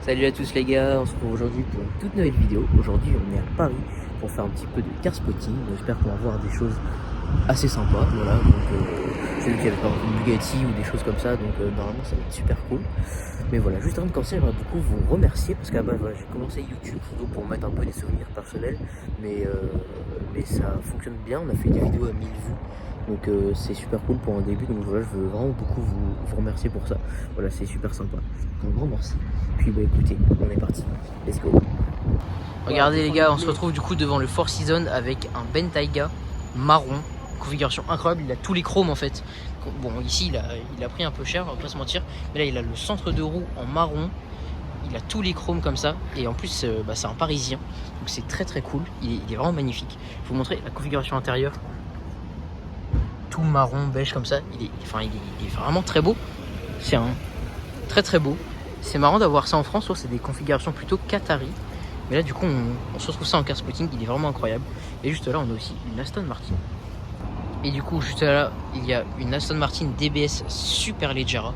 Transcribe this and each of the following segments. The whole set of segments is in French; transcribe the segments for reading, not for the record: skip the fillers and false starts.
Salut à tous les gars, on se retrouve aujourd'hui pour une toute nouvelle vidéo. Aujourd'hui on est à Paris pour faire un petit peu de car spotting. J'espère qu'on va voir des choses assez sympas. Voilà, donc j'ai vu qu'il y avait par exemple une Bugatti ou des choses comme ça, donc normalement ça va être super cool. Mais voilà, juste avant de commencer, j'aimerais beaucoup vous remercier parce qu'à base voilà, j'ai commencé YouTube surtout pour mettre un peu des souvenirs personnels, mais ça fonctionne bien. On a fait des vidéos à 1000 vues. Donc c'est super cool pour un début, donc voilà, je veux vraiment beaucoup vous remercier pour ça. Voilà, c'est super sympa. Un grand merci. Puis bah écoutez, on est parti. Let's go. Regardez les gars, on se retrouve du coup devant le Four Seasons avec un Bentayga marron. Configuration incroyable, il a tous les chromes en fait. Bon ici il a pris un peu cher, on va pas se mentir. Mais là il a le centre de roue en marron. Il a tous les chromes comme ça. Et en plus c'est un parisien. Donc c'est très très cool. Il est vraiment magnifique. Je vais vous montrer la configuration intérieure. Tout marron, beige comme ça. Il est vraiment très beau. C'est un très très beau. C'est marrant d'avoir ça en France. C'est des configurations plutôt Qatari. Mais là du coup on se retrouve ça en car spotting. Il est vraiment incroyable. Et juste là on a aussi une Aston Martin. Et du coup juste là il y a une Aston Martin DBS Superleggera.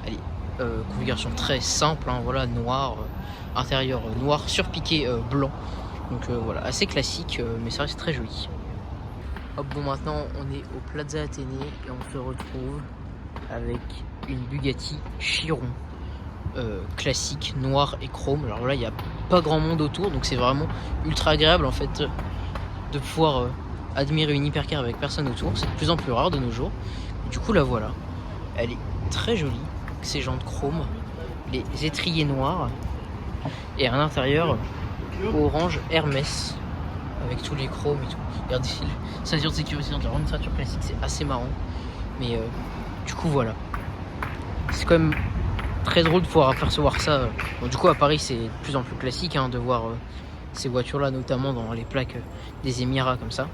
Elle est configuration très simple, hein, voilà, noir, intérieur noir surpiqué blanc. Donc voilà, assez classique, mais ça reste très joli. Hop, bon, maintenant on est au Plaza Athénée et on se retrouve avec une Bugatti Chiron classique, noir et chrome. Alors là il n'y a pas grand monde autour, donc c'est vraiment ultra agréable en fait de pouvoir admirer une hypercar avec personne autour. C'est de plus en plus rare de nos jours. Et du coup la voilà, elle est très jolie, ses jantes chrome, les étriers noirs et à l'intérieur orange Hermès avec tous les chromes et tout. Regardez, ceinture de sécurité dans une ceinture classique, c'est assez marrant. Mais du coup voilà, c'est quand même très drôle de pouvoir apercevoir ça. Bon, du coup à Paris c'est de plus en plus classique, hein, de voir ces voitures là, notamment dans les plaques des Émirats comme ça.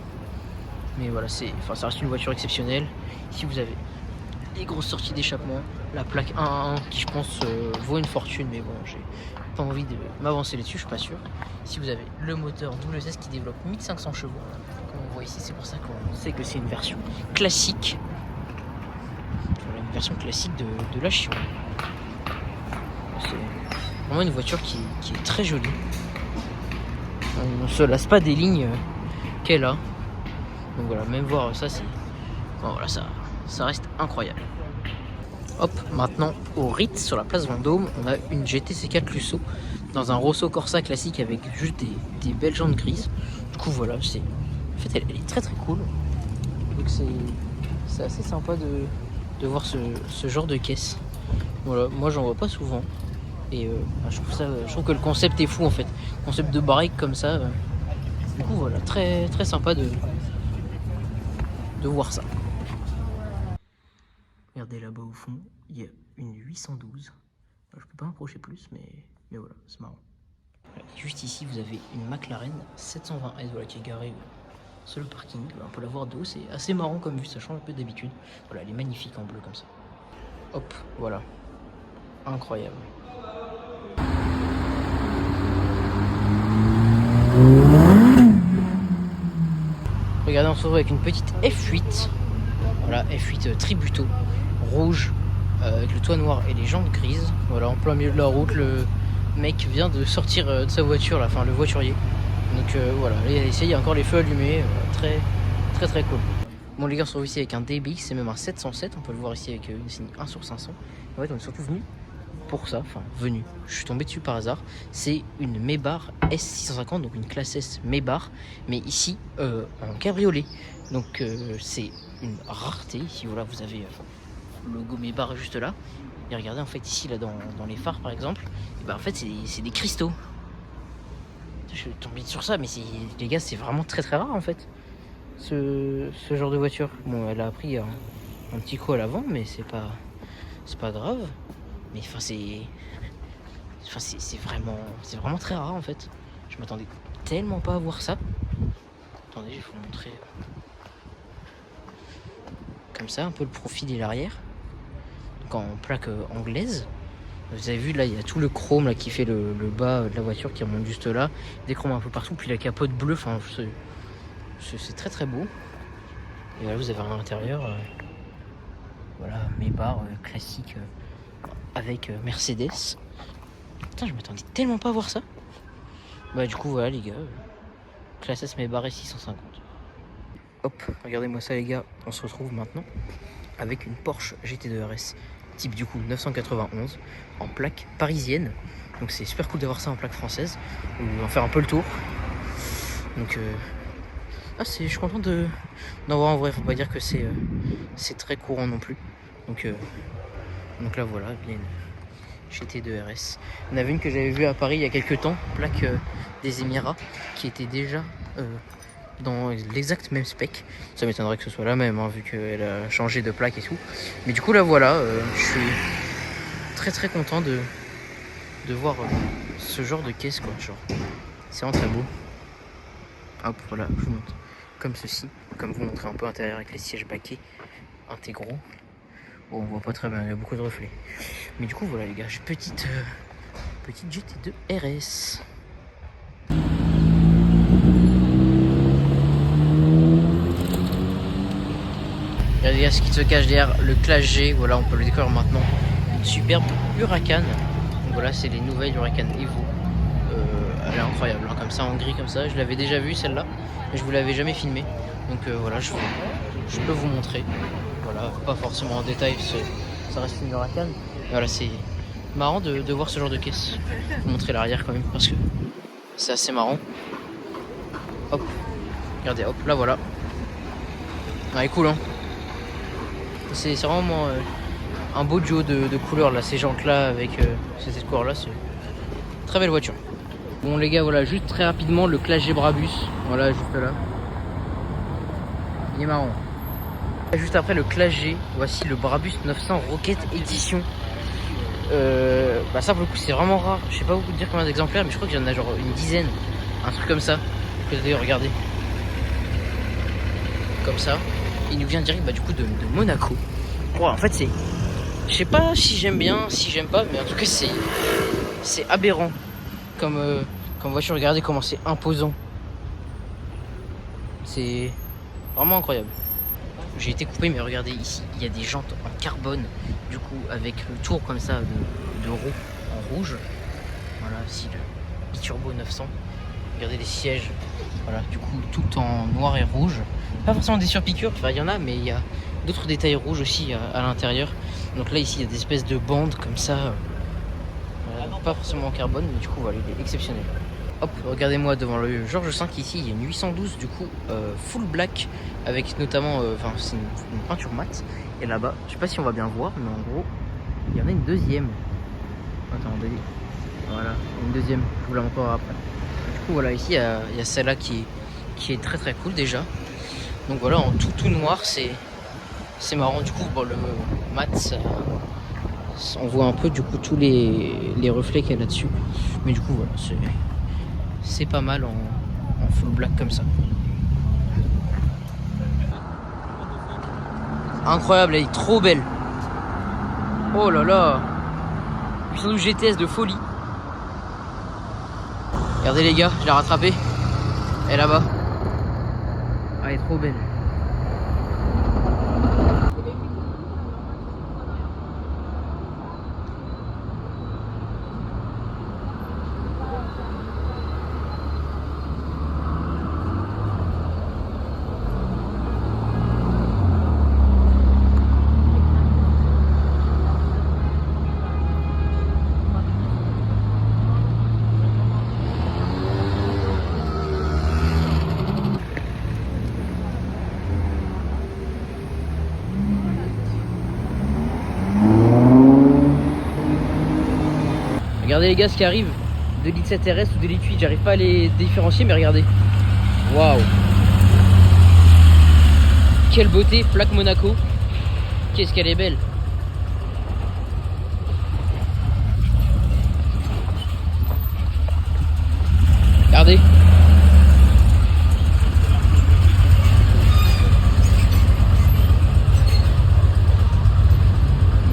Mais voilà, ça reste une voiture exceptionnelle. Ici vous avez les grosses sorties d'échappement, la plaque 111 qui je pense vaut une fortune, mais bon j'ai pas envie de m'avancer là-dessus, je suis pas sûr. Ici vous avez le moteur double 16 qui développe 1500 chevaux. Comme on voit ici, c'est pour ça qu'on sait que c'est une version classique. Voilà, une version classique de la Chiron. C'est vraiment une voiture qui est très jolie. On ne se lasse pas des lignes qu'elle a. Donc voilà, même voir ça, c'est... Bon, voilà, ça reste incroyable. Hop, maintenant au Ritz sur la place Vendôme, on a une GTC 4 Lusso dans un Rosso Corsa classique avec juste des belles jantes grises. Du coup voilà, en fait elle est très très cool. Donc c'est assez sympa de voir ce genre de caisse. Voilà, moi j'en vois pas souvent. Et je trouve que le concept est fou en fait. Concept de barrique comme ça. Du coup voilà, très très sympa de voir ça. Regardez là-bas au fond, il y a une 812. Alors, je peux pas m'approcher plus, mais voilà, c'est marrant. Voilà, juste ici, vous avez une McLaren 720S, voilà, qui est garée sur le parking. On peut la voir de haut, c'est assez marrant comme vue, ça change un peu d'habitude. Voilà, elle est magnifique en bleu comme ça. Hop, voilà. Incroyable. Regardez, on se retrouve avec une petite F8. Voilà, F8 Tributo, rouge, avec le toit noir et les jantes grises. Voilà, en plein milieu de la route, le mec vient de sortir de sa voiture, là, enfin le voiturier. Donc voilà, ici il y a encore les feux allumés, très très très cool. Bon les gars, on se retrouve ici avec un DBX, c'est même un 707, on peut le voir ici avec une signe 1 sur 500. En fait, on est surtout venu pour ça, enfin venu, je suis tombé dessus par hasard. C'est une Maybach S650, donc une classe S Maybach, mais ici en cabriolet. Donc c'est une rareté. Ici voilà, vous avez le logo Maybach juste là. Et regardez en fait ici là dans les phares par exemple, et ben en fait c'est des cristaux. Je suis tombé sur ça, mais les gars, c'est vraiment très très rare en fait ce genre de voiture. Bon, elle a pris un petit coup à l'avant, mais c'est pas grave. Mais enfin c'est vraiment très rare en fait. Je m'attendais tellement pas à voir ça. Attendez, je vais vous montrer comme ça un peu le profil et l'arrière. Donc en plaque anglaise. Vous avez vu là, il y a tout le chrome là qui fait le bas de la voiture qui remonte juste là, des chromes un peu partout, puis la capote bleue. Enfin, c'est très très beau. Et voilà, vous avez à l'intérieur, voilà, Maybach classique avec Mercedes. Putain, je m'attendais tellement pas à voir ça. Bah du coup voilà les gars, classe S m'est barré 650. Hop, regardez-moi ça les gars, on se retrouve maintenant avec une Porsche GT2 RS type du coup 991 en plaque parisienne. Donc c'est super cool d'avoir ça en plaque française. On va faire un peu le tour. Donc je suis content d'en voir en vrai, faut pas dire que c'est très courant non plus. Donc là voilà, bien une GT2 RS. On avait une que j'avais vue à Paris il y a quelques temps, plaque des Émirats, qui était déjà dans l'exact même spec. Ça m'étonnerait que ce soit la même, hein, vu qu'elle a changé de plaque et tout. Mais du coup là voilà, je suis très content de voir ce genre de caisse quoi. Genre, c'est vraiment très beau. Hop, voilà, je vous montre comme ceci, comme vous montrer un peu l'intérieur avec les sièges baquets intégraux. Bon, on voit pas très bien, il y a beaucoup de reflets. Mais du coup voilà les gars, j'ai petite GT2 RS. Regardez les gars ce qui se cache derrière le Classe G, voilà on peut le découvrir maintenant. Une superbe Huracan. Donc voilà, c'est les nouvelles Huracan Evo. Elle est incroyable, hein, comme ça en gris comme ça. Je l'avais déjà vue celle-là, mais je vous l'avais jamais filmée. Donc voilà, je peux vous montrer. Voilà, pas forcément en détail, ça reste une Huracan. Mais voilà, c'est marrant de voir ce genre de caisse. Je vais vous montrer l'arrière quand même parce que c'est assez marrant. Hop, regardez, hop, là voilà. Elle est cool, hein. C'est vraiment un beau duo de couleurs là, ces jantes là avec cette couleur là, c'est une très belle voiture. Bon les gars, voilà, juste très rapidement le Classe G Brabus, voilà juste là. Il est marrant. Juste après le Classe G, voici le Brabus 900 Rocket Edition. Ça pour le coup c'est vraiment rare, je sais pas vous dire combien d'exemplaires, mais je crois qu'il y en a genre une dizaine, un truc comme ça. Vous allez regarder. Comme ça. Il nous vient direct du coup de Monaco. Bon, en fait c'est, je sais pas si j'aime bien, si j'aime pas, mais en tout cas c'est aberrant comme voiture. Regardez comment c'est imposant. C'est vraiment incroyable. J'ai été coupé, mais regardez ici, il y a des jantes en carbone, du coup avec le tour comme ça de roue en rouge. Voilà, ici le Biturbo 900. Regardez les sièges, voilà, du coup tout en noir et rouge. Pas forcément des surpiqûres, enfin il y en a, mais il y a d'autres détails rouges aussi à l'intérieur. Donc là ici il y a des espèces de bandes comme ça, pas forcément en carbone, mais du coup voilà, il est exceptionnel. Hop, regardez-moi devant le Georges V ici, il y a une 812 du coup full black avec notamment, c'est une peinture mate. Et là-bas, je sais pas si on va bien voir, mais en gros, il y en a une deuxième. Attendez, voilà, une deuxième, je vous la montrerai après. Du coup voilà, ici il y a celle-là qui est très cool déjà. Donc voilà, en tout noir, c'est marrant. Du coup, bon, le mat, on voit un peu du coup tous les reflets qu'il y a là-dessus. Mais du coup voilà, c'est pas mal en full black comme ça. Incroyable, elle est trop belle. Oh là là, 812 GTS de folie. Regardez les gars, je l'ai rattrapée. Elle est là-bas. Ah, elle est trop belle. Regardez les gars ce qui arrive. 2 litres 7 RS ou 2 litres 8, j'arrive pas à les différencier, mais regardez. Waouh. Quelle beauté, plaque Monaco. Qu'est-ce qu'elle est belle. Regardez.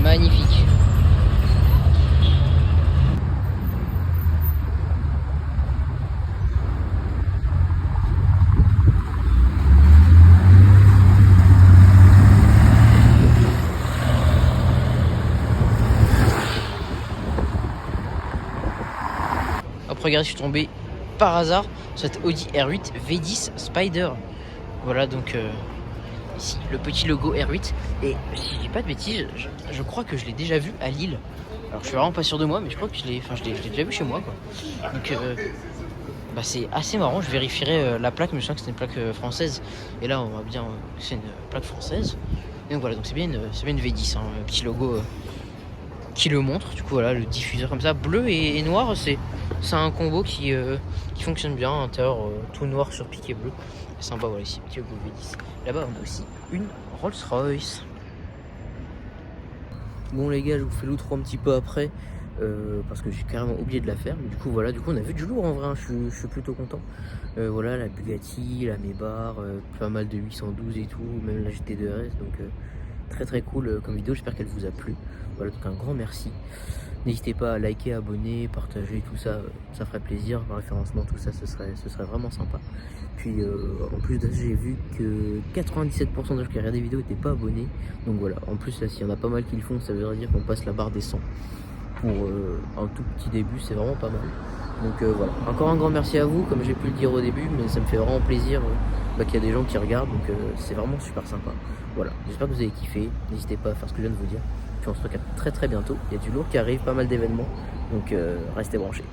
Magnifique. regardez, je suis tombé par hasard sur cette Audi R8 V10 Spider. Voilà, donc ici le petit logo R8. Et si je dis pas de bêtises, je crois que je l'ai déjà vu à Lille. Alors je suis vraiment pas sûr de moi, mais je crois que je l'ai déjà vu chez moi, quoi. Donc bah, c'est assez marrant. Je vérifierai la plaque, mais je sens que c'est une plaque française. Et là on voit bien que c'est une plaque française. Et donc voilà, donc c'est bien une V10, hein, un petit logo qui le montre. Du coup voilà, le diffuseur comme ça, bleu et noir, c'est un combo qui fonctionne bien. À l'intérieur tout noir sur piqué bleu, c'est sympa. Voilà, ici petit logo V10. Là-bas on a aussi une Rolls-Royce. Bon les gars, je vous fais l'outro un petit peu après parce que j'ai carrément oublié de la faire. Mais du coup voilà, on a vu du lourd en vrai, hein. Je suis plutôt content. Voilà, la Bugatti, la Maybach, pas mal de 812 et tout, même la GT2 RS. Donc très cool comme vidéo, j'espère qu'elle vous a plu. Voilà, donc un grand merci. N'hésitez pas à liker, abonner, partager, tout ça, ça ferait plaisir. Le référencement, tout ça, ce serait vraiment sympa. Puis en plus de ça, j'ai vu que 97% de gens qui regardaient des vidéos n'étaient pas abonnés. Donc voilà, en plus là, s'il y en a pas mal qui le font, ça veut dire qu'on passe la barre des 100. Pour un tout petit début, c'est vraiment pas mal. Donc voilà, encore un grand merci à vous, comme j'ai pu le dire au début, mais ça me fait vraiment plaisir qu'il y a des gens qui regardent, donc c'est vraiment super sympa. Voilà, j'espère que vous avez kiffé, n'hésitez pas à faire ce que je viens de vous dire. Puis on se retrouve très bientôt, il y a du lourd qui arrive, pas mal d'événements, donc restez branchés.